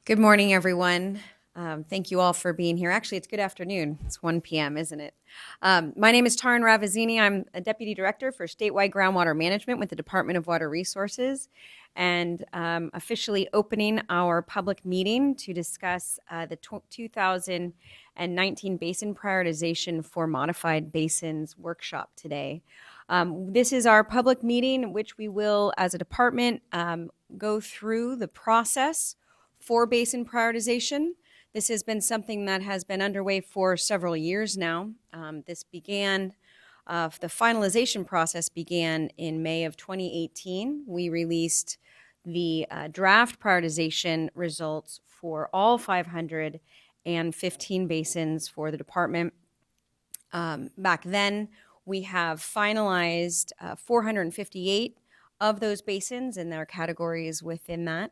Good morning, everyone. Thank you all for being here. Actually, it's good afternoon. It's 1 p.m., isn't it? My name is Taryn Ravizini. I'm a Deputy Director for Statewide Groundwater Management with the Department of Water Resources, and officially opening our public meeting to discuss the 2019 Basin Prioritization for Modified Basins workshop today. This is our public meeting, which we will, as a department, go through the process for basin prioritization. This has been something that has been underway for several years now. The finalization process began in May of 2018. We released the draft prioritization results for all 515 basins for the department. Back then, we have finalized 458 of those basins, and there are categories within that.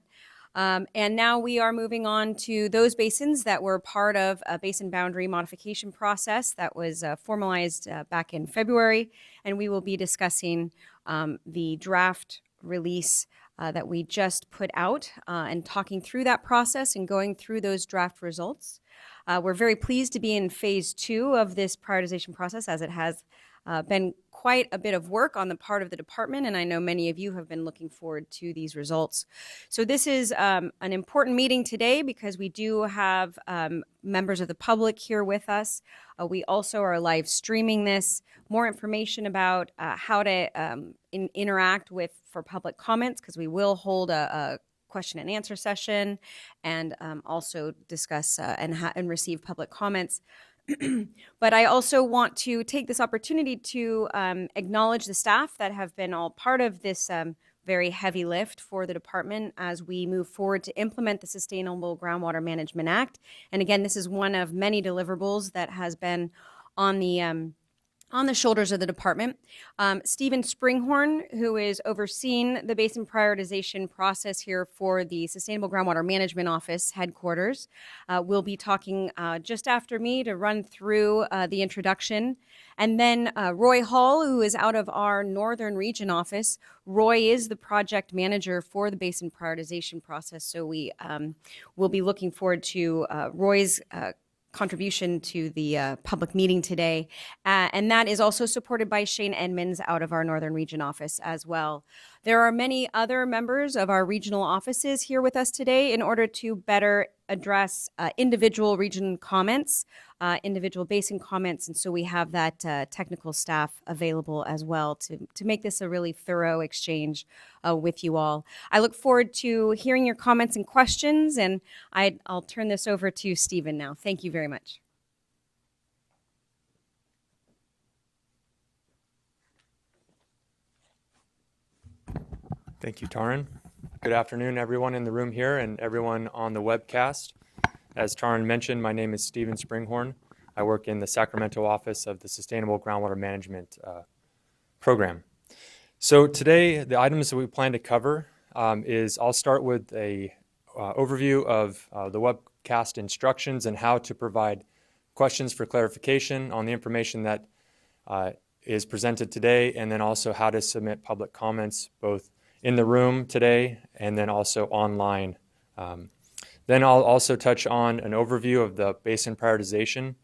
And now we are moving on to those basins that were part of a basin boundary modification process that was formalized back in February. And we will be discussing the draft release that we just put out and talking through that process and going through those draft results. We're very pleased to be in phase 2 of this prioritization process, as it has been quite a bit of work on the part of the department, and I know many of you have been looking forward to these results. So this is an important meeting today because we do have members of the public here with us. We also are live streaming this. More information about how to interact for public comments, because we will hold a question and answer session and also discuss and receive public comments. But I also want to take this opportunity to acknowledge the staff that have been all part of this very heavy lift for the department as we move forward to implement the Sustainable Groundwater Management Act. And again, this is one of many deliverables that has been on the shoulders of the department. Stephen Springhorn, who is overseeing the basin prioritization process here for the Sustainable Groundwater Management Office headquarters, will be talking just after me to run through the introduction. And then Roy Hall, who is out of our Northern Region office. Roy is the project manager for the basin prioritization process, so we will be looking forward to Roy's contribution to the public meeting today. And that is also supported by Shane Edmonds out of our Northern Region office as well. There are many other members of our regional offices here with us today in order to better address individual region comments, individual basin comments. And so we have that technical staff available as well to make this a really thorough exchange with you all. I look forward to hearing your comments and questions, and I'll turn this over to Stephen now. Thank you very much. Thank you, Taryn. Good afternoon, everyone in the room here and everyone on the webcast. As Taryn mentioned, my name is Stephen Springhorn. I work in the Sacramento office of the Sustainable Groundwater Management Program. So today, the items that we plan to cover is I'll start with a overview of the webcast instructions and how to provide questions for clarification on the information that is presented today, and then also how to submit public comments both in the room today and then also online. Then I'll also touch on an overview of the basin prioritization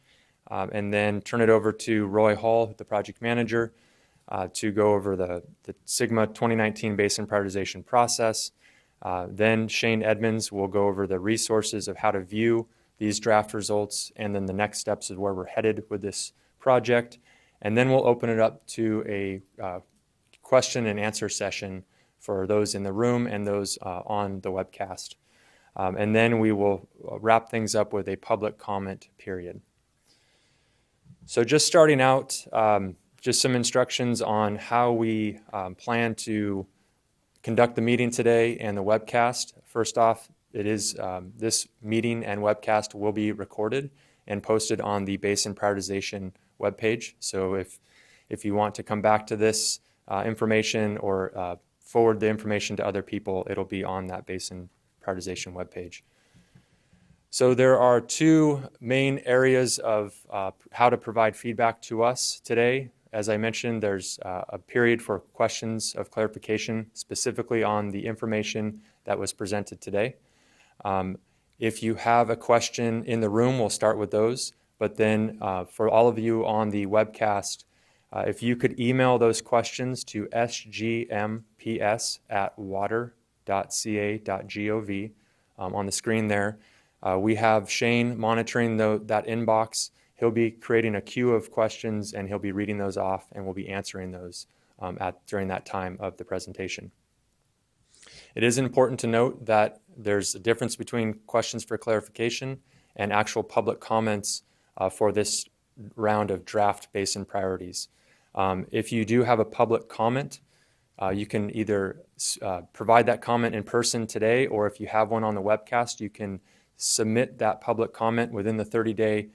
and then turn it over to Roy Hall, the project manager, to go over the SGMA 2019 basin prioritization process. Then Shane Edmonds will go over the resources of how to view these draft results and then the next steps of where we're headed with this project. And then we'll open it up to a question and answer session for those in the room and those on the webcast. And then we will wrap things up with a public comment period. So just starting out, just some instructions on how we plan to conduct the meeting today and the webcast. First off, it is this meeting and webcast will be recorded and posted on the Basin Prioritization webpage. So if you want to come back to this information or forward the information to other people, it'll be on that Basin Prioritization webpage. So there are two main areas of how to provide feedback to us today. As I mentioned, there's a period for questions of clarification specifically on the information that was presented today. If you have a question in the room, we'll start with those. But then for all of you on the webcast, if you could email those questions to sgmps@water.ca.gov on the screen there. We have Shane monitoring that inbox. He'll be creating a queue of questions and he'll be reading those off and we'll be answering those during that time of the presentation. It is important to note that there's a difference between questions for clarification and actual public comments for this round of draft basin priorities. If you do have a public comment, you can either provide that comment in person today, or if you have one on the webcast, you can submit that public comment within the 30-day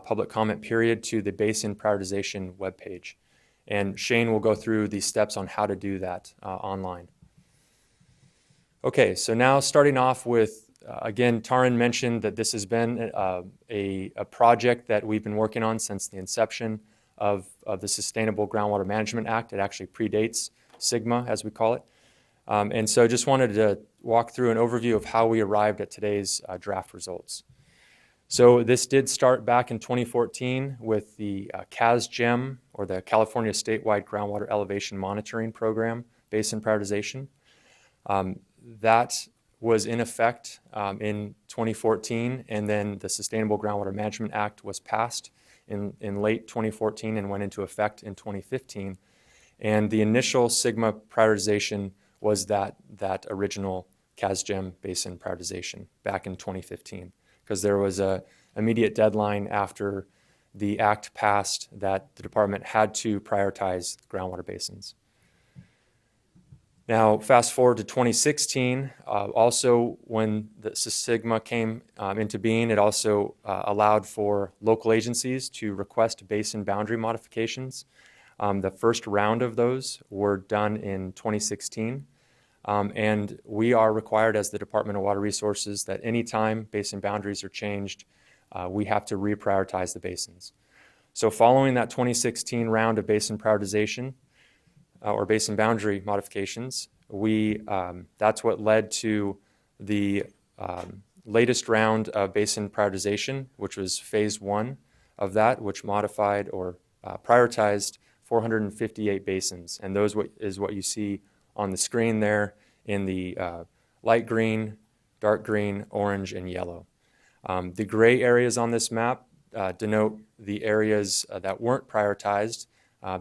public comment period to the Basin Prioritization webpage. And Shane will go through the steps on how to do that online. Okay, so now starting off with, again, Taryn mentioned that this has been a project that we've been working on since the inception of the Sustainable Groundwater Management Act. It actually predates SGMA, as we call it. And so just wanted to walk through an overview of how we arrived at today's draft results. So this did start back in 2014 with the SGMA, or the California Statewide Groundwater Elevation Monitoring Program, Basin Prioritization. That was in effect in 2014, and then the Sustainable Groundwater Management Act was passed in late 2014 and went into effect in 2015. And the initial SGMA prioritization was that original SGMA basin prioritization back in 2015, because there was an immediate deadline after the act passed that the department had to prioritize groundwater basins. Now, fast forward to 2016, also when the SGMA came into being, it also allowed for local agencies to request basin boundary modifications. The first round of those were done in 2016, and we are required as the Department of Water Resources that anytime basin boundaries are changed, we have to reprioritize the basins. So following that 2016 round of basin prioritization, or basin boundary modifications, that's what led to the latest round of basin prioritization, which was phase 1 of that, which modified or prioritized 458 basins. And those is what you see on the screen there in the light green, dark green, orange, and yellow. The gray areas on this map denote the areas that weren't prioritized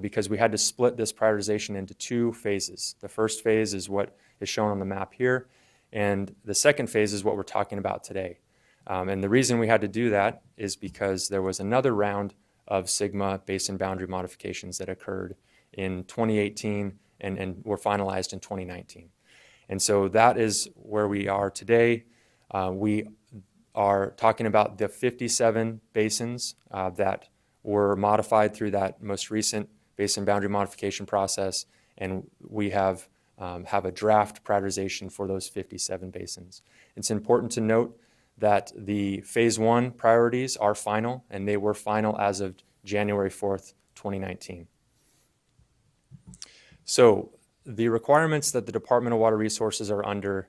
because we had to split this prioritization into 2 phases. The first phase is what is shown on the map here, and the second phase is what we're talking about today. And the reason we had to do that is because there was another round of SGMA basin boundary modifications that occurred in 2018 and were finalized in 2019. And so that is where we are today. We are talking about the 57 basins that were modified through that most recent basin boundary modification process, and we have a draft prioritization for those 57 basins. It's important to note that the phase 1 priorities are final, and they were final as of January 4th, 2019. So the requirements that the Department of Water Resources are under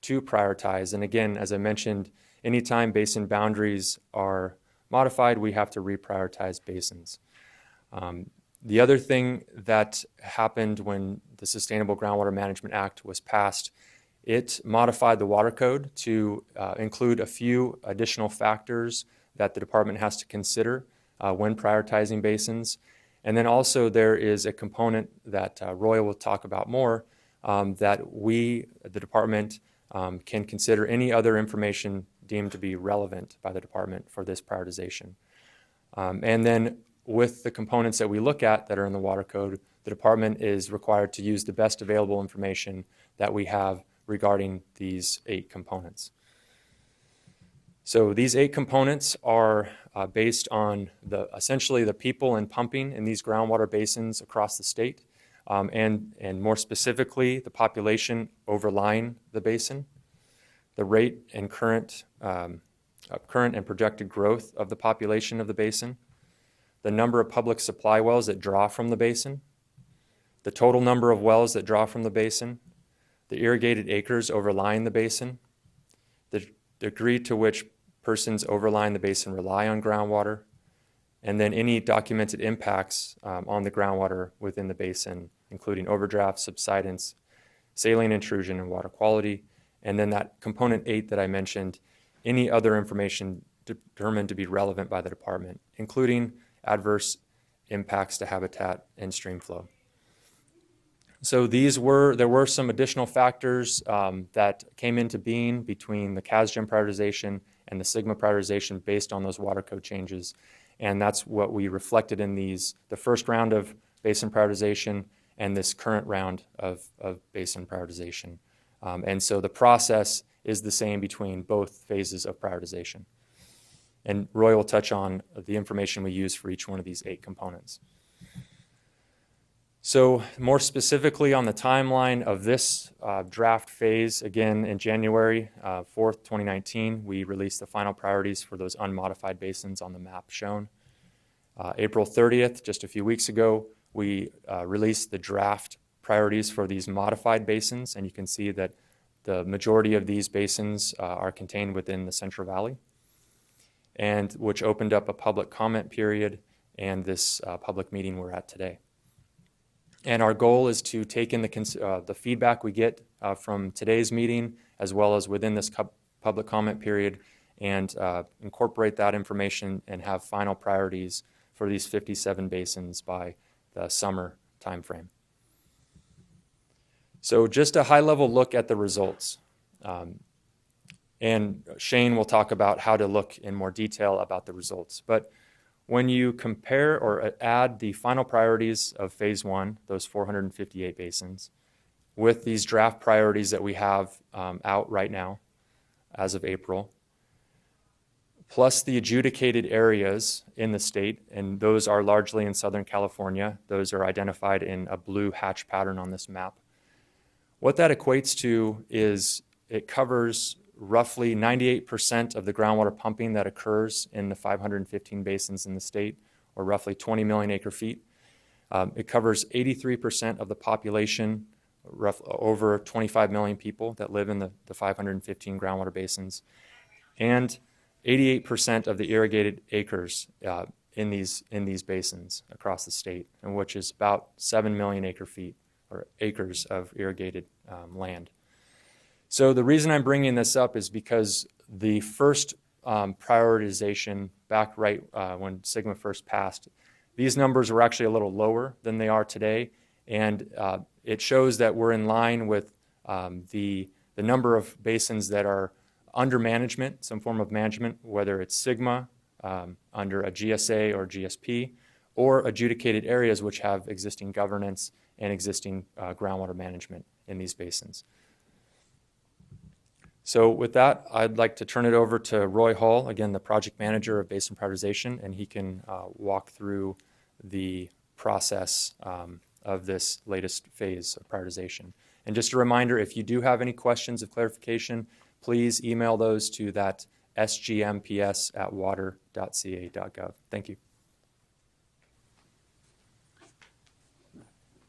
to prioritize, and again, as I mentioned, anytime basin boundaries are modified, we have to reprioritize basins. The other thing that happened when the Sustainable Groundwater Management Act was passed, it modified the water code to include a few additional factors that the department has to consider when prioritizing basins. And then also there is a component that Roy will talk about more, that we, the department, can consider any other information deemed to be relevant by the department for this prioritization. And then with the components that we look at that are in the water code, the department is required to use the best available information that we have regarding these 8 components. So these 8 components are based on essentially the people and pumping in these groundwater basins across the state, and more specifically, the population overlying the basin, the rate and current and projected growth of the population of the basin, the number of public supply wells that draw from the basin, the total number of wells that draw from the basin, the irrigated acres overlying the basin, the degree to which persons overlying the basin rely on groundwater, and then any documented impacts on the groundwater within the basin, including overdraft, subsidence, saline intrusion, and water quality. And then that component 8 that I mentioned, any other information determined to be relevant by the department, including adverse impacts to habitat and stream flow. So there were some additional factors that came into being between the CASGEM prioritization and the SGMA prioritization based on those water code changes. And that's what we reflected in the first round of basin prioritization and this current round of basin prioritization. And so the process is the same between both phases of prioritization. And Roy will touch on the information we use for each one of these 8 components. So more specifically on the timeline of this draft phase, again in January 4th, 2019, we released the final priorities for those unmodified basins on the map shown. April 30th, just a few weeks ago, we released the draft priorities for these modified basins, and you can see that the majority of these basins are contained within the Central Valley, and which opened up a public comment period and this public meeting we're at today. And our goal is to take in the feedback we get from today's meeting, as well as within this public comment period, and incorporate that information and have final priorities for these 57 basins by the summer timeframe. So just a high-level look at the results. And Shane will talk about how to look in more detail about the results. But when you compare or add the final priorities of Phase 1, those 458 basins, with these draft priorities that we have out right now as of April, plus the adjudicated areas in the state, and those are largely in Southern California. Those are identified in a blue hatch pattern on this map. What that equates to is it covers roughly 98% of the groundwater pumping that occurs in the 515 basins in the state, or roughly 20 million acre feet. It covers 83% of the population, over 25 million people that live in the 515 groundwater basins, and 88% of the irrigated acres in these basins across the state, and which is about 7 million acre feet or acres of irrigated land. So the reason I'm bringing this up is because the first prioritization back right when SGMA first passed, these numbers were actually a little lower than they are today, and it shows that we're in line with the number of basins that are under management, some form of management, whether it's SGMA under a GSA or GSP, or adjudicated areas which have existing governance and existing groundwater management in these basins. So with that, I'd like to turn it over to Roy Hall, again, the project manager of Basin Prioritization, and he can walk through the process of this latest phase of prioritization. And just a reminder, if you do have any questions of clarification, please email those to that sgmps@water.ca.gov. Thank you.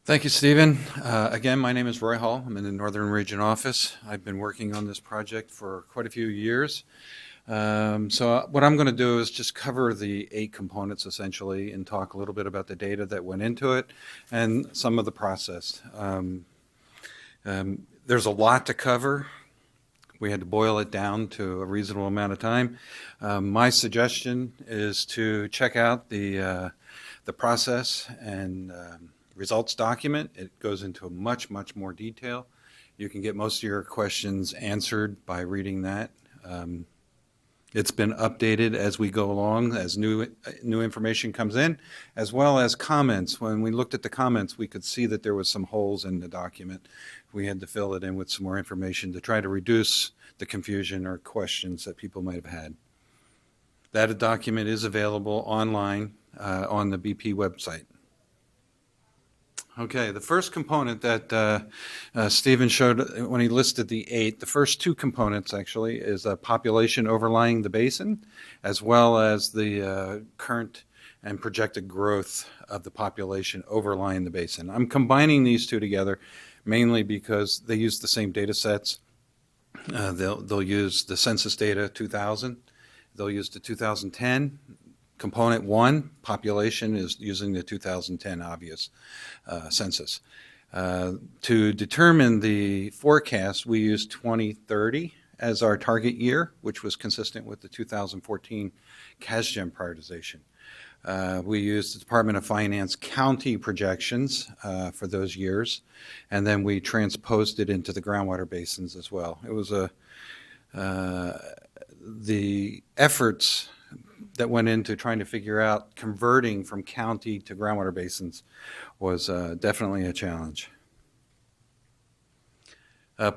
Thank you, Stephen. Again, my name is Roy Hall. I'm in the Northern Region office. I've been working on this project for quite a few years. So what I'm going to do is just cover the 8 components essentially and talk a little bit about the data that went into it and some of the process. There's a lot to cover. We had to boil it down to a reasonable amount of time. My suggestion is to check out the process and results document. It goes into much more detail. You can get most of your questions answered by reading that. It's been updated as we go along, as new information comes in, as well as comments. When we looked at the comments, we could see that there was some holes in the document. We had to fill it in with some more information to try to reduce the confusion or questions that people might have had. That document is available online on the BP website. Okay, the first component that Stephen showed when he listed the 8, the first 2 components actually is a population overlying the basin, as well as the current and projected growth of the population overlying the basin. I'm combining these 2 together mainly because they use the same data sets They'll use the census data 2000. They'll use the 2010. Component 1, population, is using the 2010 obvious census. To determine the forecast, we used 2030 as our target year, which was consistent with the 2014 SGMA prioritization. We used the Department of Finance county projections for those years, and then we transposed it into the groundwater basins as well. It was the efforts that went into trying to figure out converting from county to groundwater basins was definitely a challenge.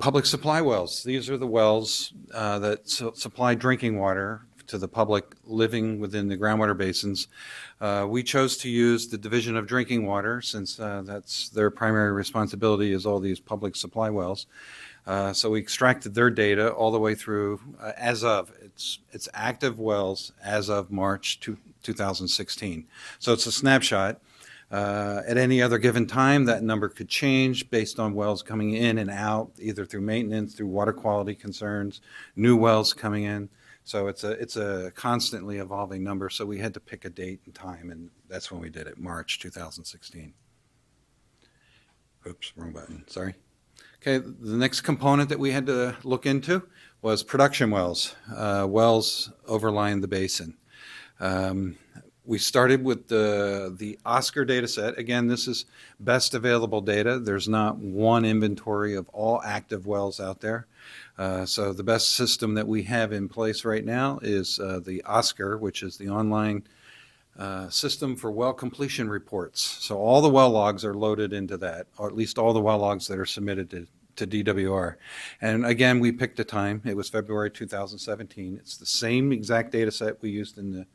Public supply wells. These are the wells that supply drinking water to the public living within the groundwater basins. We chose to use the Division of Drinking Water since that's their primary responsibility, is all these public supply wells. So we extracted their data all the way through as of, it's active wells as of March 2016. So it's a snapshot. At any other given time, that number could change based on wells coming in and out, either through maintenance, through water quality concerns, new wells coming in. So it's a constantly evolving number. So we had to pick a date and time, and that's when we did it, March 2016. Oops, wrong button, sorry. Okay, the next component that we had to look into was production wells, wells overlying the basin. We started with the Oscar data set. Again, this is best available data. There's not one inventory of all active wells out there. So the best system that we have in place right now is the Oscar, which is the online system for well completion reports. So all the well logs are loaded into that, or at least all the well logs that are submitted to DWR. And again, we picked a time. It was February 2017. It's the same exact data set we used in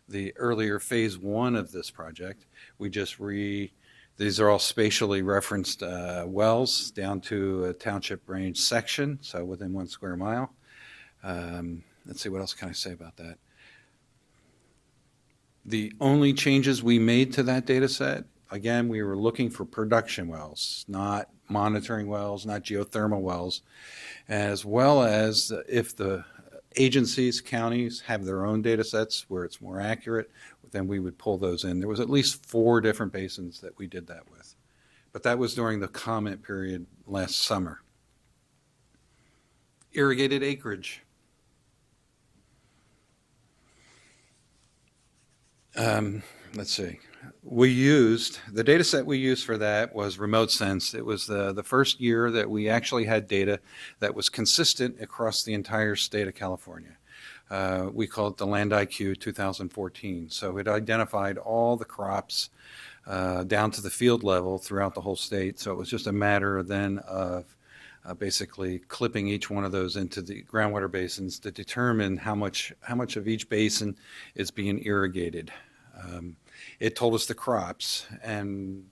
the earlier phase 1 of this project. We just these are all spatially referenced wells down to a township range section, so within 1 square mile. Let's see, what else can I say about that? The only changes we made to that data set, again, we were looking for production wells, not monitoring wells, not geothermal wells, as well as if the agencies, counties have their own data sets where it's more accurate, then we would pull those in. There was at least 4 different basins that we did that with. But that was during the comment period last summer. Irrigated acreage. Let's see. The data set we used for that was remote sense. It was the first year that we actually had data that was consistent across the entire state of California. We call it the Land IQ 2014. So it identified all the crops down to the field level throughout the whole state. So it was just a matter then of basically clipping each one of those into the groundwater basins to determine how much of each basin is being irrigated. It told us the crops, and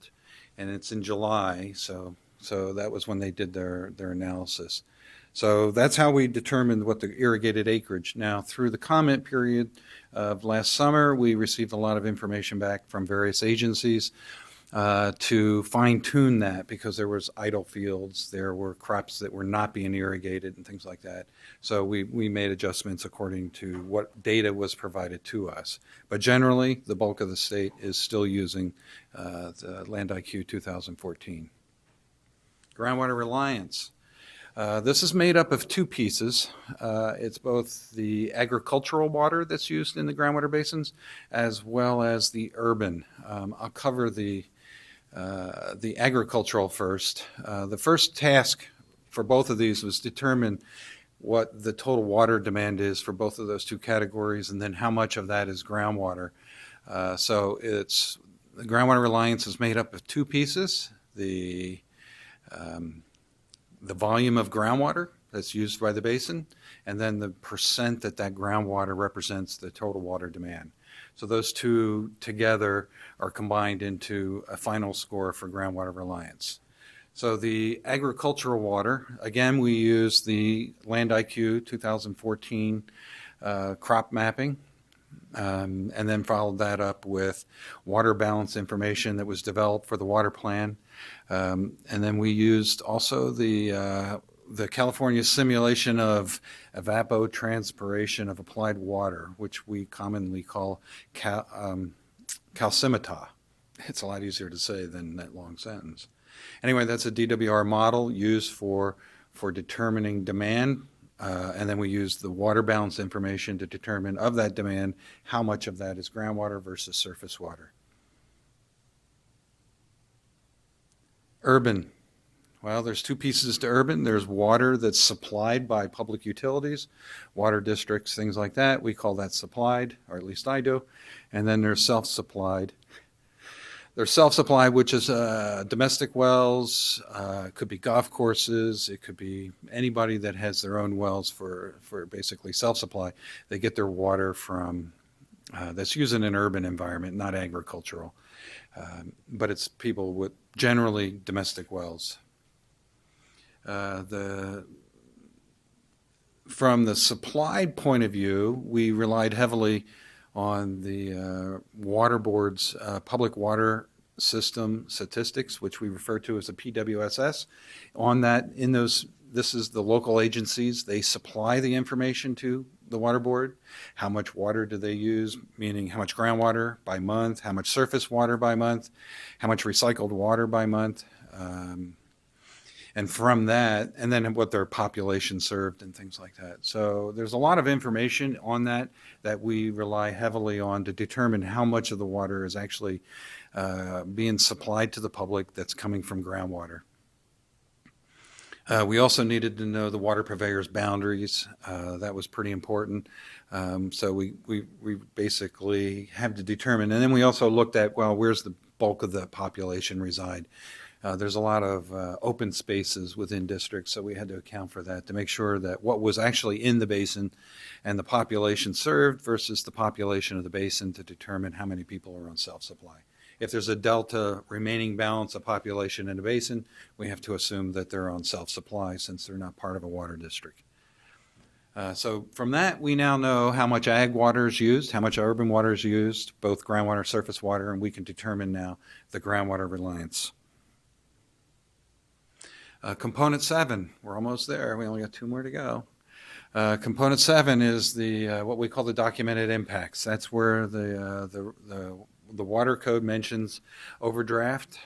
it's in July, so that was when they did their analysis. So that's how we determined what the irrigated acreage. Now, through the comment period of last summer, we received a lot of information back from various agencies to fine-tune that, because there was idle fields, there were crops that were not being irrigated and things like that. So we made adjustments according to what data was provided to us. But generally, the bulk of the state is still using the Land IQ 2014. Groundwater reliance. This is made up of 2 pieces. It's both the agricultural water that's used in the groundwater basins as well as the urban. I'll cover the agricultural first. The first task for both of these was determine what the total water demand is for both of those 2 categories, and then how much of that is groundwater. So the groundwater reliance is made up of 2 pieces. The volume of groundwater that's used by the basin, and then the percent that groundwater represents the total water demand. So those 2 together are combined into a final score for groundwater reliance. So the agricultural water, again, we use the Land IQ 2014 crop mapping, and then followed that up with water balance information that was developed for the water plan. And then we used also the the California simulation of evapotranspiration of applied water, which we commonly call calcimitta. It's a lot easier to say than that long sentence. Anyway, that's a DWR model used for determining demand, and then we use the water balance information to determine of that demand how much of that is groundwater versus surface water. Urban. Well, there's two pieces to urban. There's water that's supplied by public utilities, water districts, things like that. We call that supplied, or at least I do. And then there's self-supplied. There's self-supplied, which is domestic wells, it could be golf courses, it could be anybody that has their own wells for basically self-supply. They get their water from, that's used in an urban environment, not agricultural. But it's people with generally domestic wells. From the supplied point of view, we relied heavily on the Water Board's public water system statistics, which we refer to as the PWSS. On that, this is the local agencies. They supply the information to the Water Board. How much water do they use, meaning how much groundwater by month, how much surface water by month, how much recycled water by month. And from that, and then what their population served and things like that. So there's a lot of information on that we rely heavily on to determine how much of the water is actually being supplied to the public that's coming from groundwater. We also needed to know the water purveyor's boundaries. That was pretty important. So we basically have to determine, and then we also looked at, well, where's the bulk of the population reside? There's a lot of open spaces within districts, so we had to account for that to make sure that what was actually in the basin and the population served versus the population of the basin to determine how many people are on self-supply. If there's a delta remaining balance of population in a basin, we have to assume that they're on self-supply since they're not part of a water district. So from that, we now know how much ag water is used, how much urban water is used, both groundwater, surface water, and we can determine now the groundwater reliance. Component 7, we're almost there. We only got 2 more to go. Component 7 is the what we call the documented impacts. That's where the water code mentions overdraft.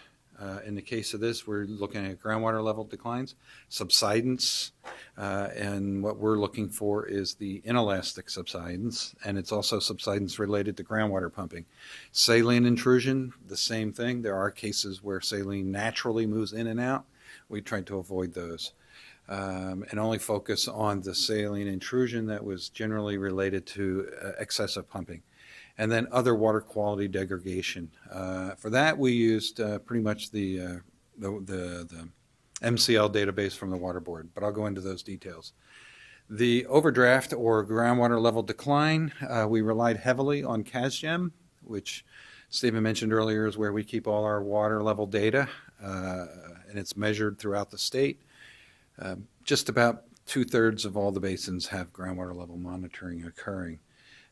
In the case of this, we're looking at groundwater level declines, subsidence, and what we're looking for is the inelastic subsidence, and it's also subsidence related to groundwater pumping. Saline intrusion, the same thing. There are cases where saline naturally moves in and out. We tried to avoid those and only focus on the saline intrusion that was generally related to excessive pumping. And then other water quality degradation. For that, we used pretty much the MCL database from the Water Board, but I'll go into those details. The overdraft or groundwater level decline, we relied heavily on CASGEM, which Stephen mentioned earlier is where we keep all our water level data, and it's measured throughout the state. Just about 2/3 of all the basins have groundwater level monitoring occurring.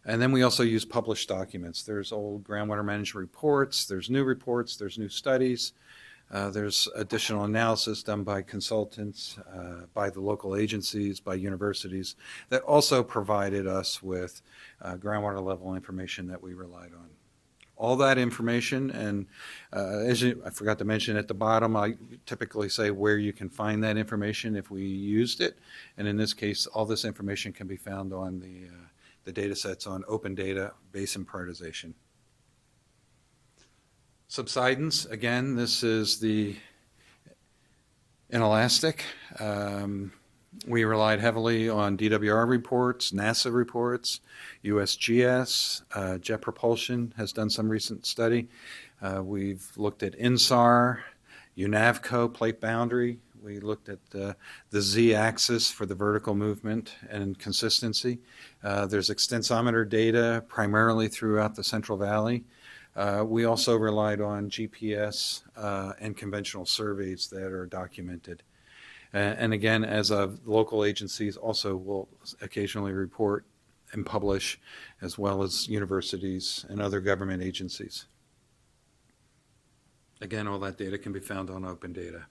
And then we also use published documents. There's old groundwater management reports, there's new reports, there's new studies, there's additional analysis done by consultants, by the local agencies, by universities that also provided us with groundwater level information that we relied on. All that information, and I forgot to mention at the bottom, I typically say where you can find that information if we used it. And in this case, all this information can be found on the data sets on open data, basin prioritization. Subsidence, again, this is the inelastic. We relied heavily on DWR reports, NASA reports, USGS, Jet Propulsion has done some recent study. We've looked at INSAR, UNAVCO, plate boundary. We looked at the Z-axis for the vertical movement and consistency. There's extensometer data primarily throughout the Central Valley. We also relied on GPS and conventional surveys that are documented. And again, as of local agencies also will occasionally report and publish, as well as universities and other government agencies. Again, all that data can be found on open data.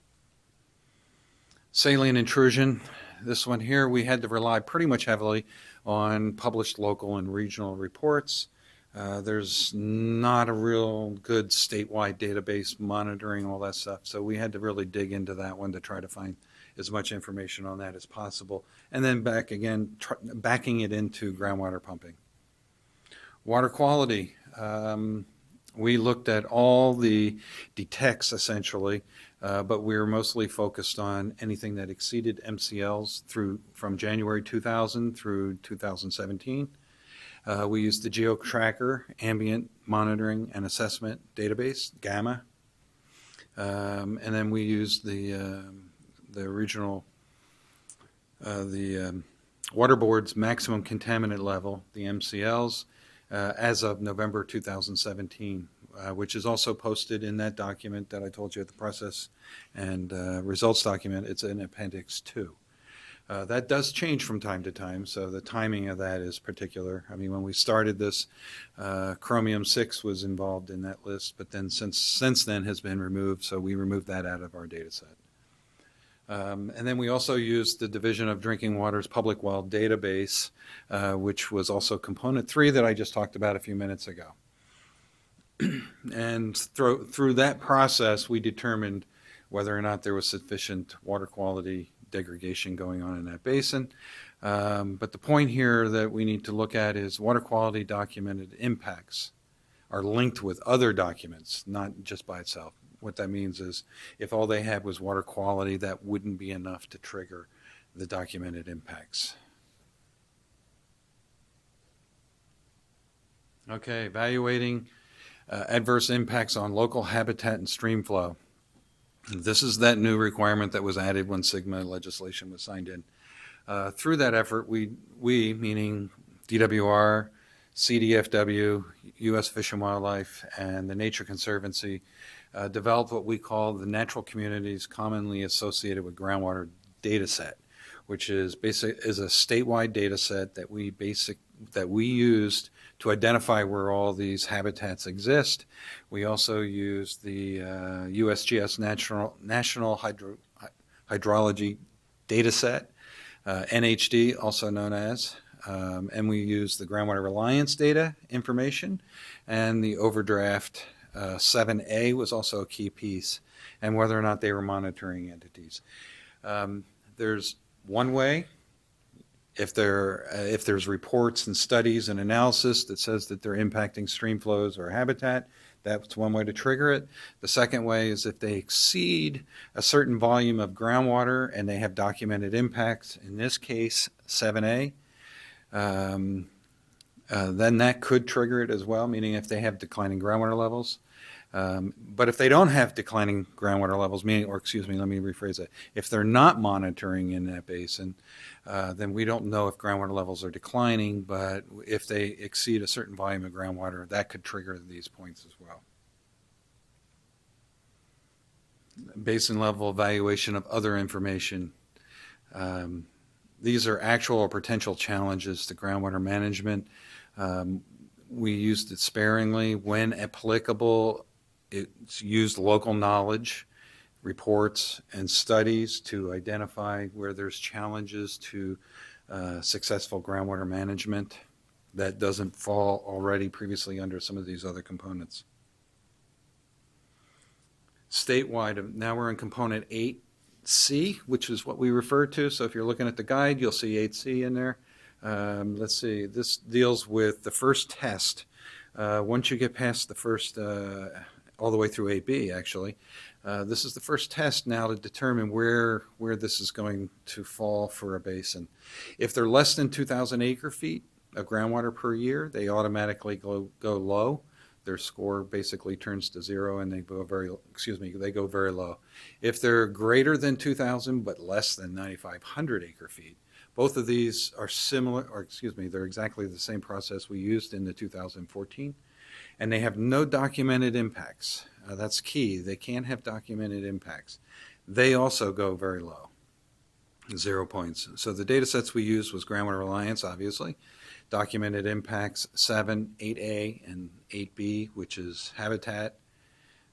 Saline intrusion, this one here, we had to rely pretty much heavily on published local and regional reports. There's not a real good statewide database monitoring all that stuff, so we had to really dig into that one to try to find as much information on that as possible. And then back again, backing it into groundwater pumping. Water quality. We looked at all the detects essentially, but we were mostly focused on anything that exceeded MCLs from January 2000 through 2017. We used the GeoTracker Ambient Monitoring and Assessment Database, GAMA, and then we used the regional, Water Board's maximum contaminant level, the MCLs, as of November 2017, which is also posted in that document that I told you at the process and results document. It's in Appendix 2. That does change from time to time, so the timing of that is particular. I mean, when we started this, chromium-6 was involved in that list, but then since then has been removed, so we removed that out of our data set. And then we also used the Division of Drinking Water's Public Well database, which was also component 3 that I just talked about a few minutes ago. And through that process, we determined whether or not there was sufficient water quality degradation going on in that basin. But the point here that we need to look at is water quality documented impacts are linked with other documents, not just by itself. What that means is if all they had was water quality, that wouldn't be enough to trigger the documented impacts. Okay, evaluating adverse impacts on local habitat and stream flow. This is that new requirement that was added when SGMA legislation was signed in. Through that effort, we meaning DWR, CDFW, U.S. Fish and Wildlife, and the Nature Conservancy, developed what we call the Natural Communities Commonly Associated with Groundwater data set, which is a statewide data set that we used to identify where all these habitats exist. We also used the USGS National Hydrology Data Set, NHD, also known as, and we used the groundwater reliance data information, and the overdraft 7A was also a key piece, and whether or not they were monitoring entities. There's one way. If there's reports and studies and analysis that says that they're impacting stream flows or habitat, that's one way to trigger it. The second way is if they exceed a certain volume of groundwater and they have documented impacts, in this case 7A, then that could trigger it as well, meaning if they have declining groundwater levels. But if they don't have declining groundwater levels, let me rephrase it. If they're not monitoring in that basin, then we don't know if groundwater levels are declining, but if they exceed a certain volume of groundwater, that could trigger these points as well. Basin level evaluation of other information. These are actual or potential challenges to groundwater management. We used it sparingly. When applicable, it's used local knowledge, reports, and studies to identify where there's challenges to successful groundwater management that doesn't fall already previously under some of these other components. Statewide, now we're in component 8C, which is what we refer to. So if you're looking at the guide, you'll see 8C in there. Let's see, this deals with the first test. Once you get past the first, all the way through 8B actually, this is the first test now to determine where this is going to fall for a basin. If they're less than 2,000 acre feet of groundwater per year, they automatically go low. Their score basically turns to 0 and they go very low. If they're greater than 2,000 but less than 9,500 acre feet, both of these are they're exactly the same process we used in the 2014, and they have no documented impacts. That's key. They can't have documented impacts. They also go very low, 0 points. So the data sets we used was groundwater reliance, obviously, documented impacts 7, 8A, and 8B, which is habitat,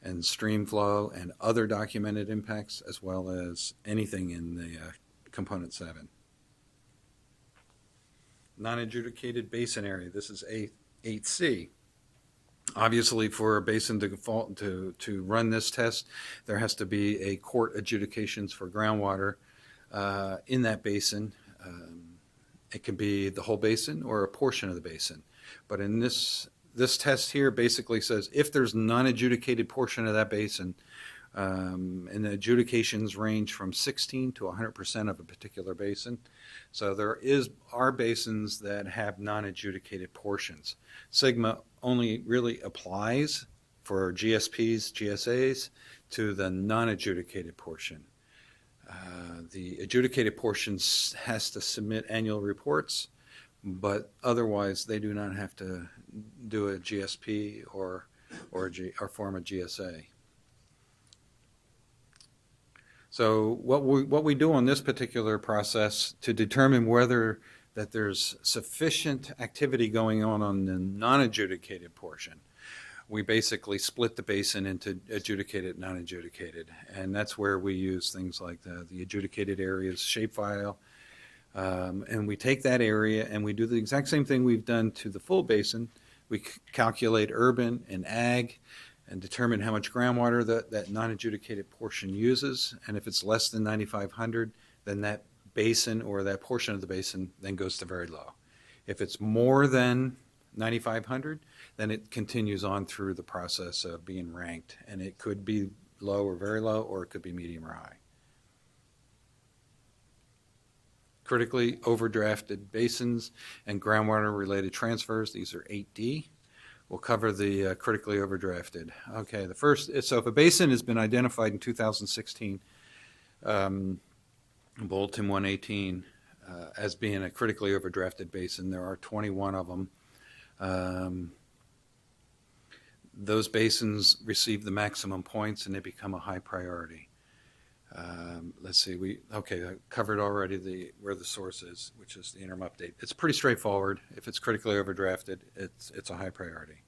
and stream flow and other documented impacts, as well as anything in the component 7. Non-adjudicated basin area. This is 8C. Obviously, for a basin to run this test, there has to be a court adjudications for groundwater in that basin. It can be the whole basin or a portion of the basin. But in this test here basically says if there's non-adjudicated portion of that basin, and the adjudications range from 16 to 100% of a particular basin. So there are basins that have non-adjudicated portions. SGMA only really applies for GSPs, GSAs to the non-adjudicated portion. The adjudicated portions has to submit annual reports, but otherwise they do not have to do a GSP or form a GSA. So what we do on this particular process to determine whether that there's sufficient activity going on the non-adjudicated portion, we basically split the basin into adjudicated, non-adjudicated, and that's where we use things like the adjudicated areas shapefile, and we take that area and we do the exact same thing we've done to the full basin. We calculate urban and ag and determine how much groundwater that non-adjudicated portion uses, and if it's less than 9,500, then that basin or that portion of the basin then goes to very low. If it's more than 9,500, then it continues on through the process of being ranked, and it could be low or very low, or it could be medium or high. Critically overdrafted basins and groundwater related transfers, these are 8D. We'll cover the critically overdrafted. Okay, the first, so if a basin has been identified in 2016, Bulletin 118, as being a critically overdrafted basin, there are 21 of them. Those basins receive the maximum points and they become a high priority. Let's see, I covered already where the source is, which is the interim update. It's pretty straightforward. If it's critically overdrafted, it's a high priority.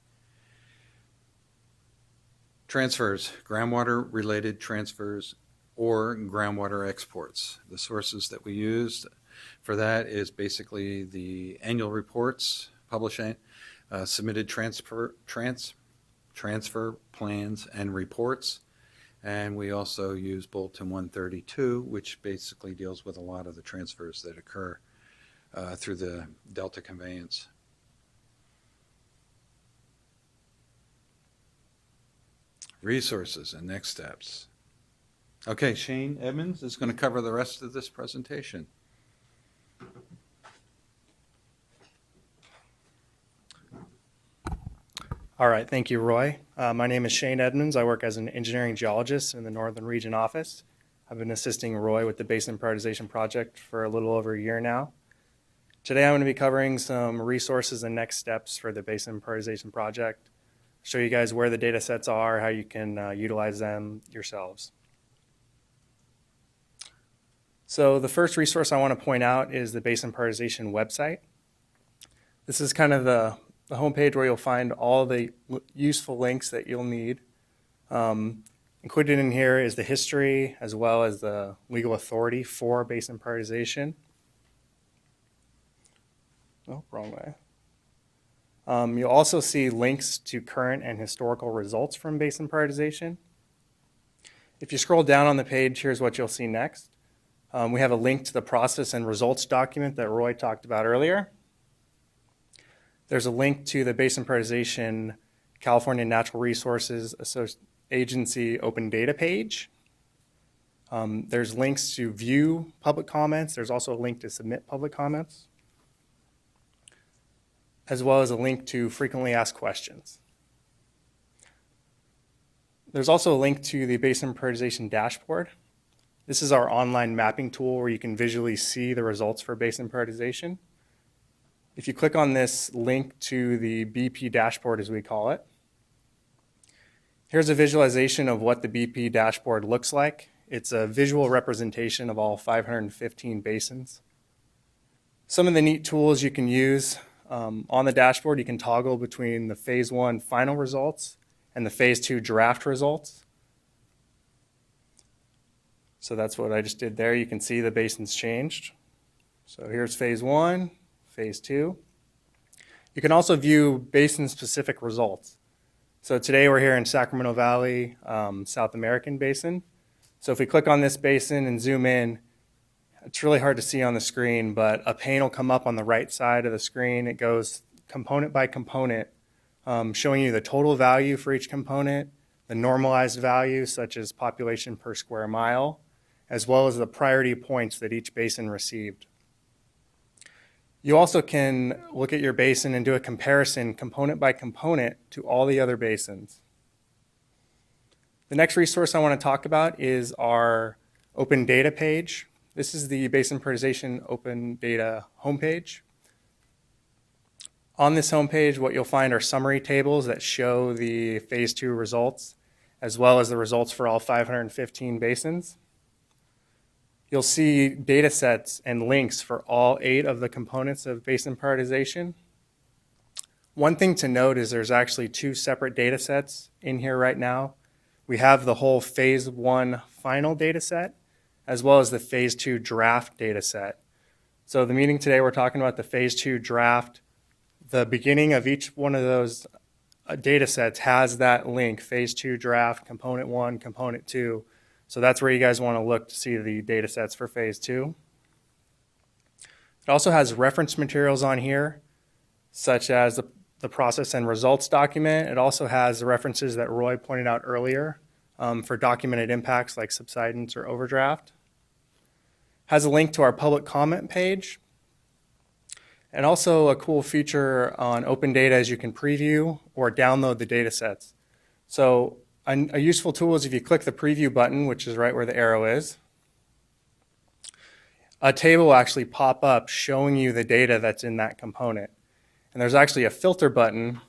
Transfers, groundwater related transfers or groundwater exports. The sources that we used for that is basically the annual reports, publishing, submitted transfer plans and reports. And we also use Bulletin 132, which basically deals with a lot of the transfers that occur through the Delta conveyance. Resources and next steps. Okay, Shane Edmonds is going to cover the rest of this presentation. All right, thank you, Roy. My name is Shane Edmonds. I work as an engineering geologist in the Northern Region office. I've been assisting Roy with the Basin Prioritization Project for a little over a year now. Today I'm going to be covering some resources and next steps for the Basin Prioritization Project, show you guys where the data sets are, how you can utilize them yourselves. So the first resource I want to point out is the Basin Prioritization website. This is kind of the homepage where you'll find all the useful links that you'll need. Included in here is the history as well as the legal authority for basin prioritization. Oh, wrong way. You'll also see links to current and historical results from basin prioritization. If you scroll down on the page, here's what you'll see next. We have a link to the process and results document that Roy talked about earlier. There's a link to the Basin Prioritization California Natural Resources Agency open data page. There's links to view public comments. There's also a link to submit public comments, as well as a link to frequently asked questions. There's also a link to the Basin Prioritization dashboard. This is our online mapping tool where you can visually see the results for basin prioritization. If you click on this link to the BP dashboard, as we call it, here's a visualization of what the BP dashboard looks like. It's a visual representation of all 515 basins. Some of the neat tools you can use on the dashboard, you can toggle between the phase 1 final results and the phase 2 draft results. So that's what I just did there. You can see the basins changed. So here's phase 1, phase 2. You can also view basin-specific results. So today we're here in Sacramento Valley, South American Basin. So if we click on this basin and zoom in, it's really hard to see on the screen, but a pane will come up on the right side of the screen. It goes component by component, showing you the total value for each component, the normalized value, such as population per square mile, as well as the priority points that each basin received. You also can look at your basin and do a comparison component by component to all the other basins. The next resource I want to talk about is our open data page. This is the Basin Prioritization Open Data homepage. On this homepage, what you'll find are summary tables that show the phase 2 results, as well as the results for all 515 basins. You'll see data sets and links for all 8 of the components of basin prioritization. One thing to note is there's actually 2 separate data sets in here right now. We have the whole phase 1 final data set, as well as the phase 2 draft data set. So the meeting today, we're talking about the phase 2 draft. The beginning of each one of those data sets has that link, phase 2 draft, component 1, component 2. So that's where you guys want to look to see the data sets for phase 2. It also has reference materials on here, such as the process and results document. It also has the references that Roy pointed out earlier for documented impacts like subsidence or overdraft. Has a link to our public comment page. And also a cool feature on open data is you can preview or download the data sets. So a useful tool is if you click the preview button, which is right where the arrow is, a table will actually pop up showing you the data that's in that component. And there's actually a filter button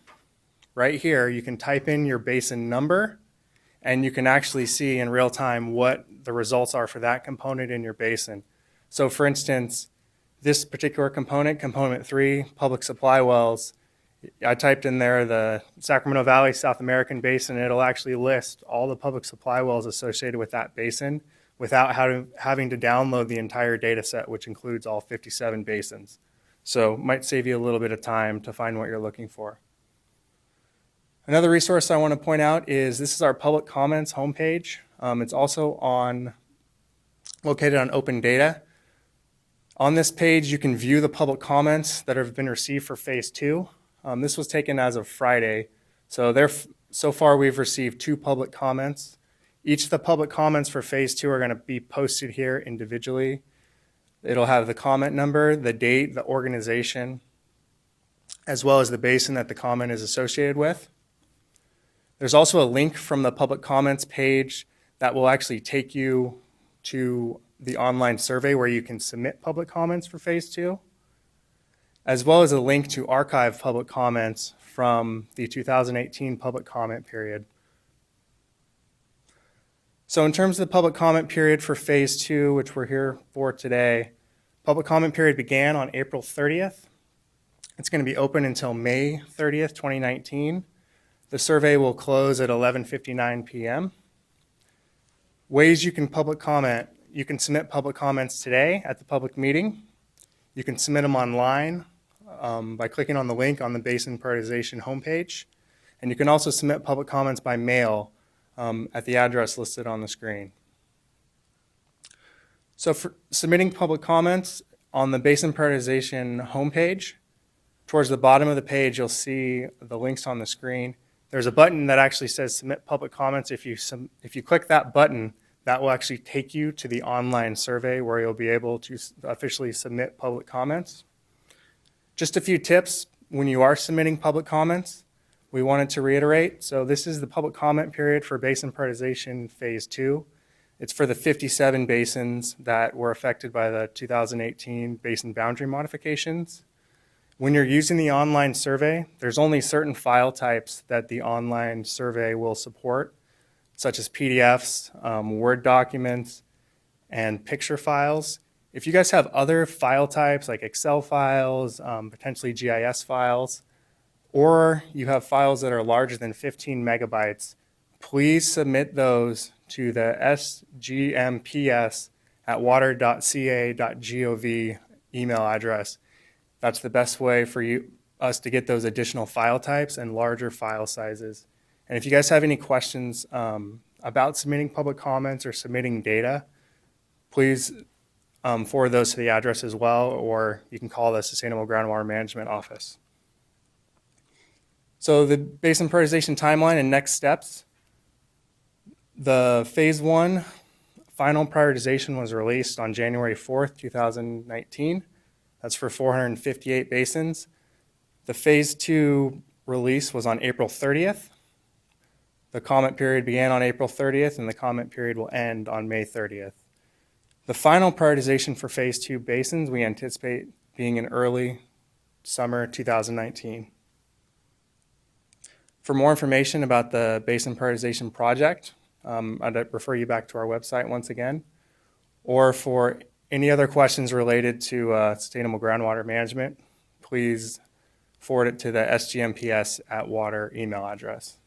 right here. You can type in your basin number, and you can actually see in real time what the results are for that component in your basin. So for instance, this particular component, component 3, public supply wells, I typed in there the Sacramento Valley South American Basin, and it'll actually list all the public supply wells associated with that basin without having to download the entire data set, which includes all 57 basins. So might save you a little bit of time to find what you're looking for. Another resource I want to point out is this is our public comments homepage. It's also located on open data. On this page, you can view the public comments that have been received for phase 2. This was taken as of Friday. So far we've received 2 public comments. Each of the public comments for phase 2 are going to be posted here individually. It'll have the comment number, the date, the organization, as well as the basin that the comment is associated with. There's also a link from the public comments page that will actually take you to the online survey where you can submit public comments for phase 2, as well as a link to archive public comments from the 2018 public comment period. So in terms of the public comment period for phase 2, which we're here for today, public comment period began on April 30th. It's going to be open until May 30th, 2019. The survey will close at 11:59 p.m. Ways you can public comment. You can submit public comments today at the public meeting. You can submit them online by clicking on the link on the Basin Prioritization homepage. And you can also submit public comments by mail at the address listed on the screen. So for submitting public comments on the Basin Prioritization homepage, towards the bottom of the page, you'll see the links on the screen. There's a button that actually says Submit Public Comments. If you click that button, that will actually take you to the online survey where you'll be able to officially submit public comments. Just a few tips when you are submitting public comments. We wanted to reiterate, so this is the public comment period for Basin Prioritization Phase 2. It's for the 57 basins that were affected by the 2018 basin boundary modifications. When you're using the online survey, there's only certain file types that the online survey will support, such as PDFs, Word documents, and picture files. If you guys have other file types like Excel files, potentially GIS files, or you have files that are larger than 15 megabytes, please submit those to the sgmps@water.ca.gov email address. That's the best way for us to get those additional file types and larger file sizes. And if you guys have any questions about submitting public comments or submitting data, please forward those to the address as well, or you can call the Sustainable Groundwater Management Office. So the basin prioritization timeline and next steps. The phase 1 final prioritization was released on January 4th, 2019. That's for 458 basins. The phase 2 release was on April 30th. The comment period began on April 30th, and the comment period will end on May 30th. The final prioritization for phase 2 basins we anticipate being in early summer 2019. For more information about the Basin Prioritization Project, I'd refer you back to our website once again, or for any other questions related to sustainable groundwater management, please forward it to the SGMPS@water email address.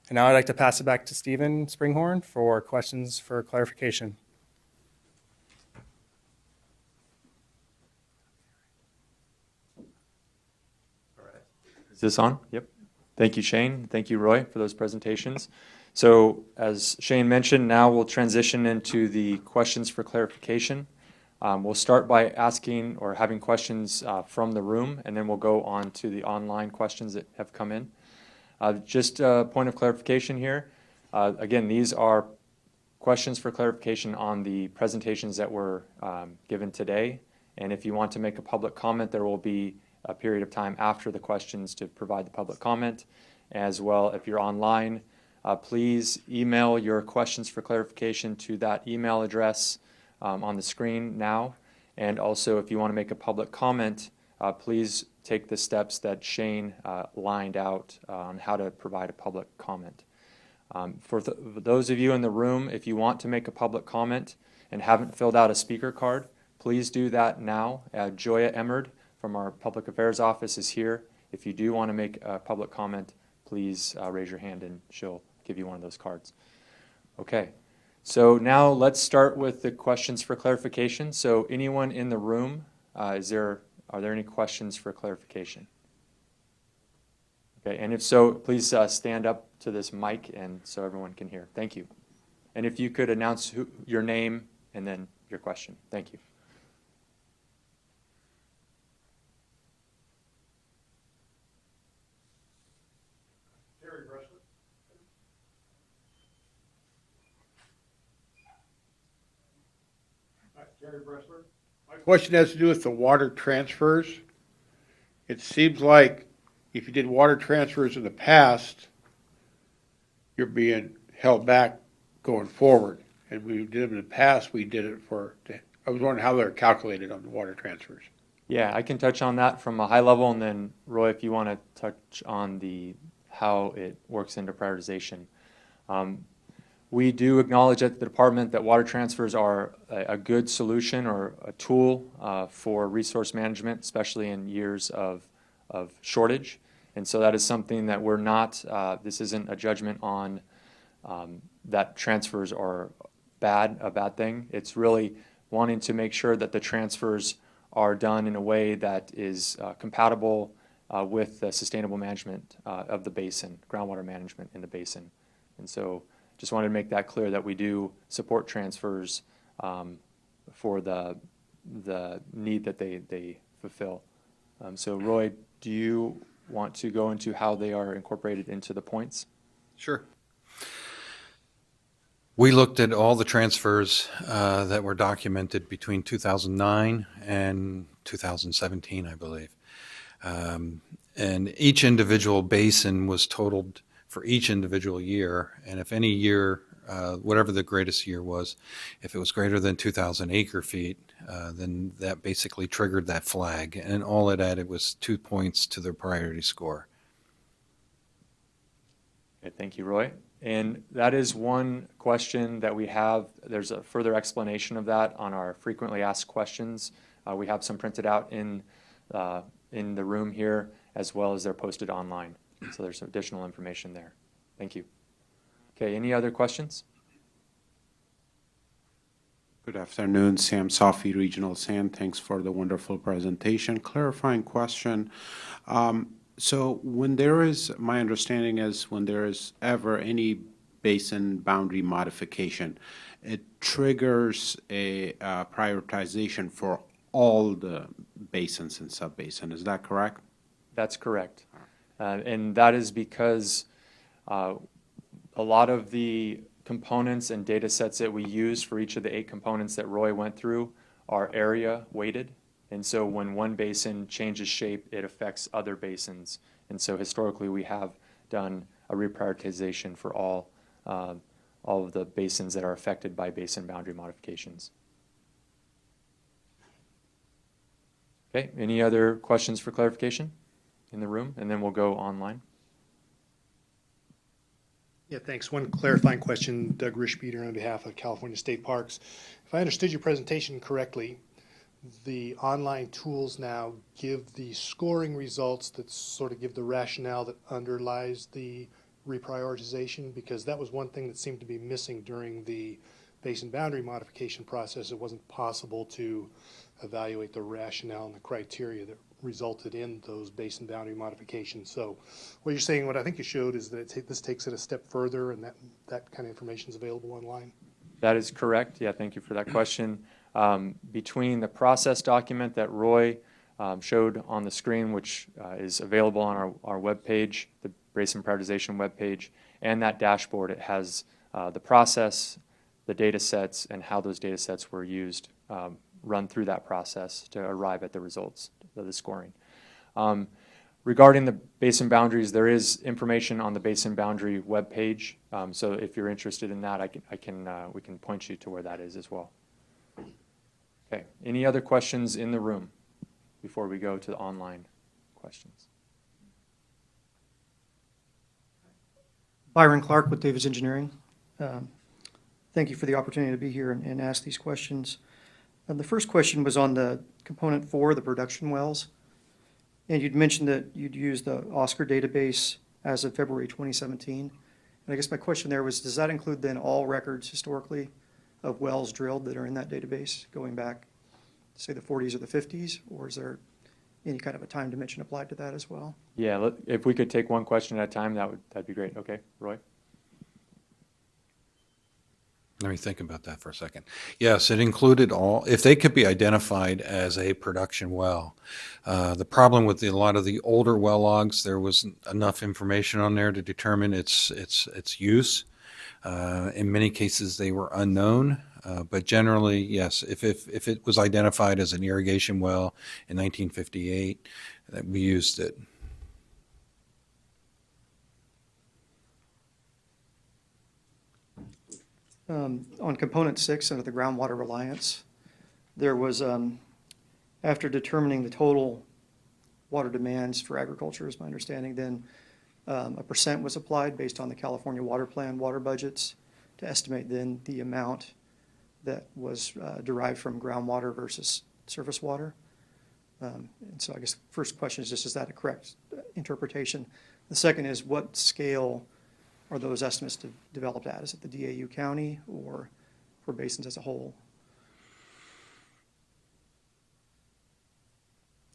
And now I'd like to pass it back to Stephen Springhorn for questions for clarification. Is this on? Yep. Thank you, Shane. Thank you, Roy, for those presentations. So as Shane mentioned, now we'll transition into the questions for clarification. We'll start by asking or having questions from the room, and then we'll go on to the online questions that have come in. Just a point of clarification here. Again, these are questions for clarification on the presentations that were given today. And if you want to make a public comment, there will be a period of time after the questions to provide the public comment. As well, if you're online, please email your questions for clarification to that email address on the screen now. And also, if you want to make a public comment, please take the steps that Shane lined out on how to provide a public comment. For those of you in the room, if you want to make a public comment and haven't filled out a speaker card, please do that now. Joya Emmerd from our Public Affairs Office is here. If you do want to make a public comment, please raise your hand and she'll give you one of those cards. Okay, so now let's start with the questions for clarification. So anyone in the room, are there any questions for clarification? Okay, and if so, please stand up to this mic and so everyone can hear. Thank you. And if you could announce your name and then your question. Thank you. Gary Bressler. My question has to do with the water transfers. It seems like if you did water transfers in the past, you're being held back going forward. And we did them in the past, we did it I was wondering how they're calculated on the water transfers. Yeah, I can touch on that from a high level, and then Roy, if you want to touch on how it works into prioritization. We do acknowledge at the department that water transfers are a good solution or a tool for resource management, especially in years of shortage. And so that is something that we're not, this isn't a judgment on that transfers are a bad thing. It's really wanting to make sure that the transfers are done in a way that is compatible with the sustainable management of the basin, groundwater management in the basin. And so just wanted to make that clear that we do support transfers for the need that they fulfill. So Roy, do you want to go into how they are incorporated into the points? Sure. We looked at all the transfers that were documented between 2009 and 2017, I believe. And each individual basin was totaled for each individual year. And if any year, whatever the greatest year was, if it was greater than 2,000 acre feet, then that basically triggered that flag. And all it added was 2 points to their priority score. Okay, thank you, Roy. And that is one question that we have. There's a further explanation of that on our frequently asked questions. We have some printed out in the room here, as well as they're posted online. So there's some additional information there. Thank you. Okay, any other questions? Good afternoon, Sam Safi, Regional SAM. Thanks for the wonderful presentation. Clarifying question. So when there is, my understanding is when there is ever any basin boundary modification, it triggers a prioritization for all the basins and sub-basin. Is that correct? That's correct. And that is because a lot of the components and data sets that we use for each of the 8 components that Roy went through are area weighted. And so when one basin changes shape, it affects other basins. And so historically, we have done a reprioritization for all of the basins that are affected by basin boundary modifications. Okay, any other questions for clarification in the room? And then we'll go online. Yeah, thanks. One clarifying question, Doug Rishbeater on behalf of California State Parks. If I understood your presentation correctly, the online tools now give the scoring results that sort of give the rationale that underlies the reprioritization, because that was one thing that seemed to be missing during the basin boundary modification process. It wasn't possible to evaluate the rationale and the criteria that resulted in those basin boundary modifications. So what you're saying, what I think you showed, is that this takes it a step further, and that kind of information is available online. That is correct. Yeah, thank you for that question. Between the process document that Roy showed on the screen, which is available on our webpage, the Basin Prioritization webpage, and that dashboard, it has the process, the data sets, and how those data sets were used, run through that process to arrive at the results of the scoring. Regarding the basin boundaries, there is information on the basin boundary webpage. So if you're interested in that, we can point you to where that is as well. Okay, any other questions in the room before we go to the online questions? Byron Clark with Davis Engineering. Thank you for the opportunity to be here and ask these questions. The first question was on the component 4, the production wells. And you'd mentioned that you'd use the Oscar database as of February 2017. And I guess my question there was, does that include then all records historically of wells drilled that are in that database going back, say, the 40s or the 50s? Or is there any kind of a time dimension applied to that as well? Yeah, if we could take one question at a time, that'd be great. Okay, Roy? Let me think about that for a second. Yes, it included all, if they could be identified as a production well. The problem with a lot of the older well logs, there wasn't enough information on there to determine its use. In many cases, they were unknown, but generally, yes, if it was identified as an irrigation well in 1958, we used it. On component 6 under the groundwater reliance, there was, after determining the total water demands for agriculture, is my understanding, then a percent was applied based on the California Water Plan water budgets to estimate then the amount that was derived from groundwater versus surface water. And so I guess the first question is just, is that a correct interpretation? The second is, what scale are those estimates developed at? Is it the DAU county or for basins as a whole?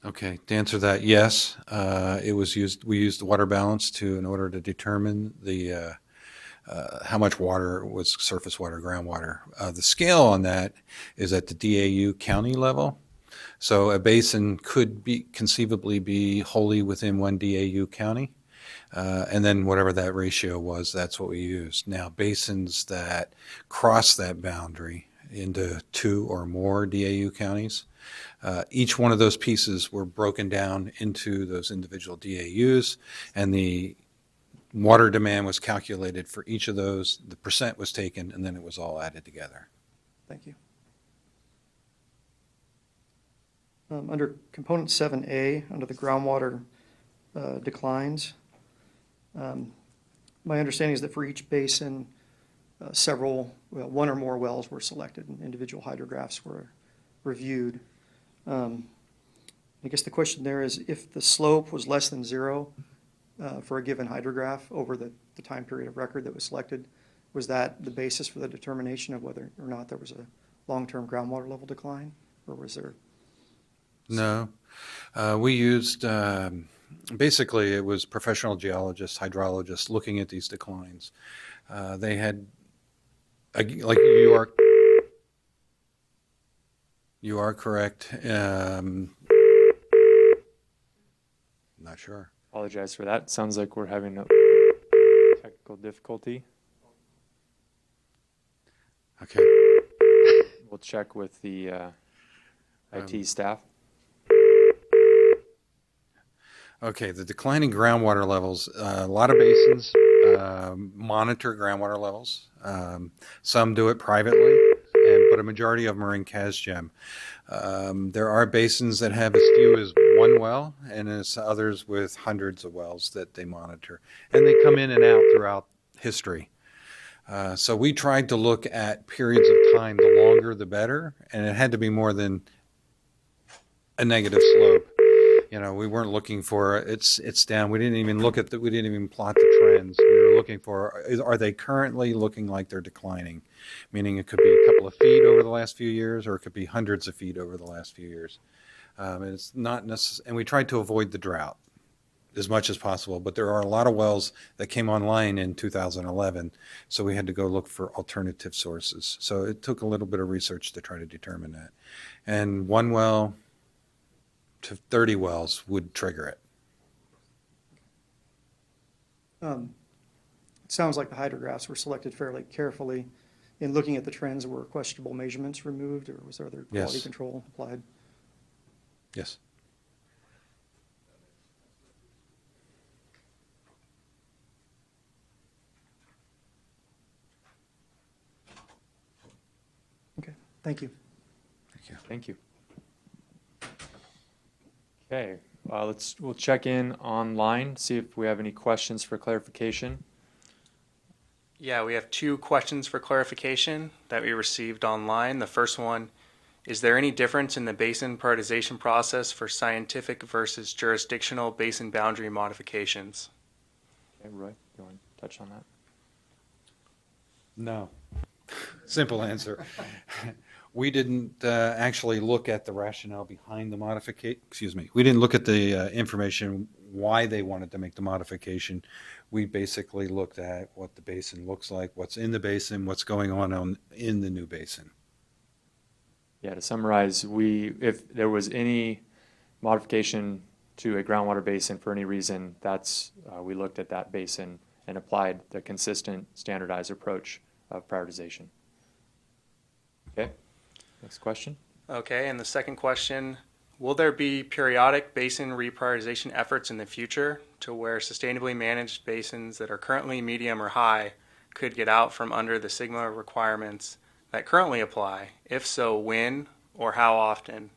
Okay, to answer that, yes, it was used. We used the water balance in order to determine the how much water was surface water, groundwater. The scale on that is at the DAU county level. So a basin could conceivably be wholly within one DAU county. And then whatever that ratio was, that's what we used. Now, basins that cross that boundary into 2 or more DAU counties, each one of those pieces were broken down into those individual DAUs, and the water demand was calculated for each of those. The percent was taken, and then it was all added together. Thank you. Under component 7A, under the groundwater declines, my understanding is that for each basin, one or more wells were selected and individual hydrographs were reviewed. I guess the question there is, if the slope was less than zero for a given hydrograph over the time period of record that was selected, was that the basis for the determination of whether or not there was a long-term groundwater level decline? Or was there? No. We used, basically, it was professional geologists, hydrologists looking at these declines. They had, like you are correct. Not sure. Apologize for that. Sounds like we're having a technical difficulty. Okay. We'll check with the IT staff. Okay, the declining groundwater levels, a lot of basins monitor groundwater levels. Some do it privately, but a majority of them are in CASGEM. There are basins that have as few as one well, and as others with hundreds of wells that they monitor. And they come in and out throughout history. So we tried to look at periods of time, the longer the better, and it had to be more than a negative slope. You know, we weren't looking for it's down. We didn't even look at we didn't even plot the trends. We were looking for, are they currently looking like they're declining? Meaning it could be a couple of feet over the last few years, or it could be hundreds of feet over the last few years. And it's not necessary, and we tried to avoid the drought as much as possible, but there are a lot of wells that came online in 2011, so we had to go look for alternative sources. So it took a little bit of research to try to determine that. And one well to 30 wells would trigger it. It sounds like the hydrographs were selected fairly carefully. In looking at the trends, were questionable measurements removed, or was there other quality Yes. control applied? Yes. Okay, thank you. Thank you. Okay, we'll check in online, see if we have any questions for clarification. Yeah, we have two questions for clarification that we received online. The first one, is there any difference in the basin prioritization process for scientific versus jurisdictional basin boundary modifications? Okay, Roy, you want to touch on that? No. Simple answer. We didn't actually look at the rationale behind the modification. Excuse me. We didn't look at the information why they wanted to make the modification. We basically looked at what the basin looks like, what's in the basin, what's going on in the new basin. Yeah, to summarize, if there was any modification to a groundwater basin for any reason, we looked at that basin and applied the consistent standardized approach of prioritization. Okay, next question. Okay, and the second question, will there be periodic basin reprioritization efforts in the future to where sustainably managed basins that are currently medium or high could get out from under the SGMA requirements that currently apply? If so, when or how often?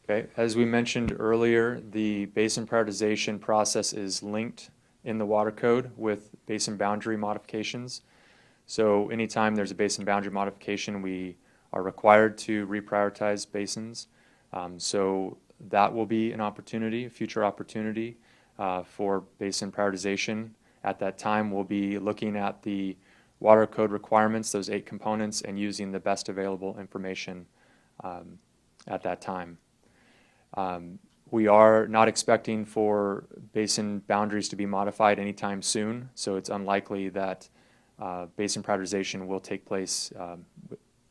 Okay, as we mentioned earlier, the basin prioritization process is linked in the water code with basin boundary modifications. So anytime there's a basin boundary modification, we are required to reprioritize basins. So that will be an opportunity, a future opportunity for basin prioritization. At that time, we'll be looking at the water code requirements, those 8 components, and using the best available information at that time. We are not expecting for basin boundaries to be modified anytime soon, so it's unlikely that basin prioritization will take place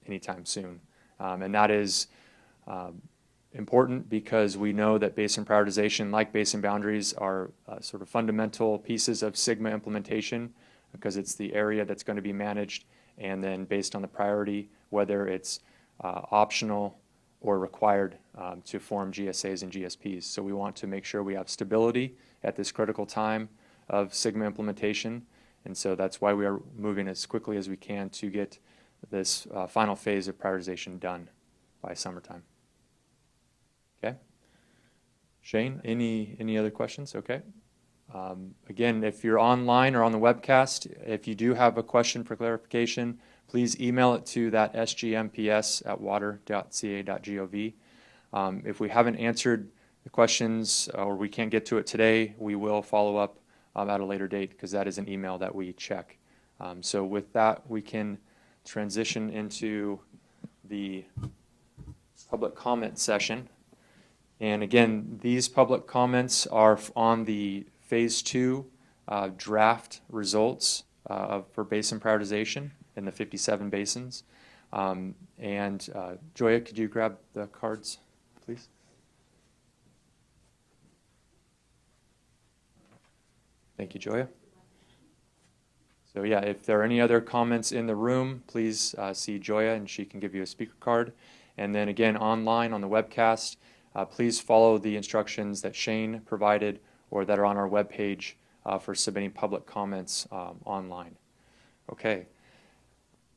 anytime soon. And that is important because we know that basin prioritization, like basin boundaries, are sort of fundamental pieces of SGMA implementation because it's the area that's going to be managed, and then based on the priority, whether it's optional or required to form GSAs and GSPs. So we want to make sure we have stability at this critical time of SGMA implementation, and so that's why we are moving as quickly as we can to get this final phase of prioritization done by summertime. Okay. Shane, any other questions? Okay. Again, if you're online or on the webcast, if you do have a question for clarification, please email it to that sgmps@water.ca.gov. If we haven't answered the questions or we can't get to it today, we will follow up at a later date because that is an email that we check. So with that, we can transition into the public comment session. And again, these public comments are on the Phase 2 draft results for basin prioritization in the 57 basins. Joya, could you grab the cards, please? Thank you, Joya. So yeah, if there are any other comments in the room, please see Joya and she can give you a speaker card. And then again, online on the webcast, please follow the instructions that Shane provided or that are on our webpage for submitting public comments online. Okay.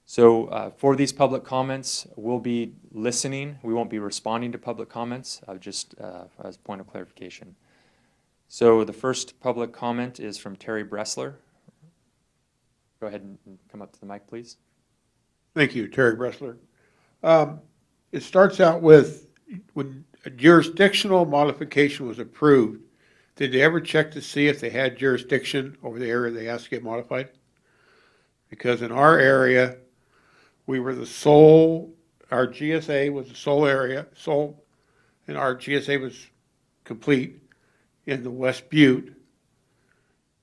So for these public comments, we'll be listening. We won't be responding to public comments, just as a point of clarification. So the first public comment is from Terry Bressler. Go ahead and come up to the mic, please. Thank you, Terry Bressler. It starts out with, when a jurisdictional modification was approved, did they ever check to see if they had jurisdiction over the area they asked to get modified? Because in our area, we were the sole, our GSA was the sole area, and our GSA was complete in the West Butte.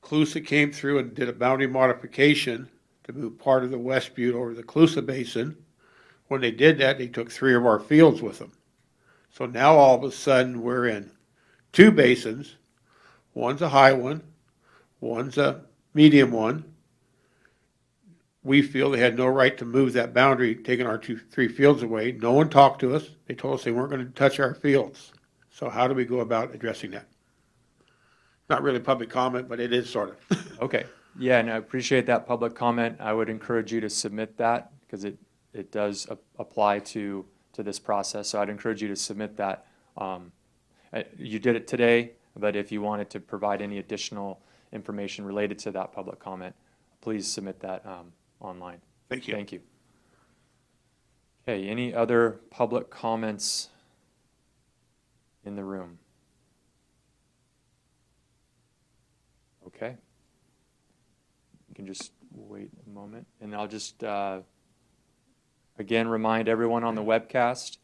Colusa came through and did a boundary modification to move part of the West Butte over the Colusa Basin. When they did that, they took 3 of our fields with them. So now all of a sudden we're in 2 basins. One's a high one, one's a medium one. We feel they had no right to move that boundary, taking our 3 fields away. No one talked to us. They told us they weren't going to touch our fields. So how do we go about addressing that? Not really public comment, but it is sort of. Okay. Yeah, and I appreciate that public comment. I would encourage you to submit that because it does apply to this process. So I'd encourage you to submit that. You did it today, but if you wanted to provide any additional information related to that public comment, please submit that online. Thank you. Thank you. Okay, any other public comments in the room? Okay. You can just wait a moment, and I'll just again remind everyone on the webcast,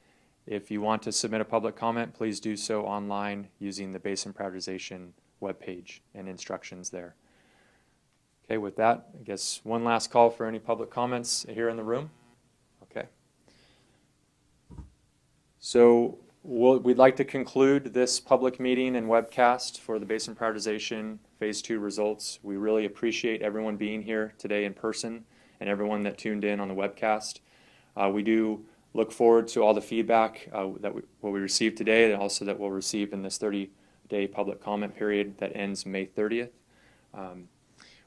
if you want to submit a public comment, please do so online using the Basin Prioritization webpage and instructions there. Okay, with that, I guess one last call for any public comments here in the room. Okay. So we'd like to conclude this public meeting and webcast for the Basin Prioritization Phase 2 results. We really appreciate everyone being here today in person and everyone that tuned in on the webcast. We do look forward to all the feedback that we received today and also that we'll receive in this 30-day public comment period that ends May 30th.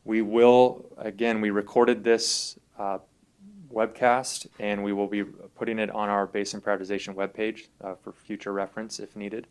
We will, again, we recorded this webcast and we will be putting it on our Basin Prioritization webpage for future reference if needed.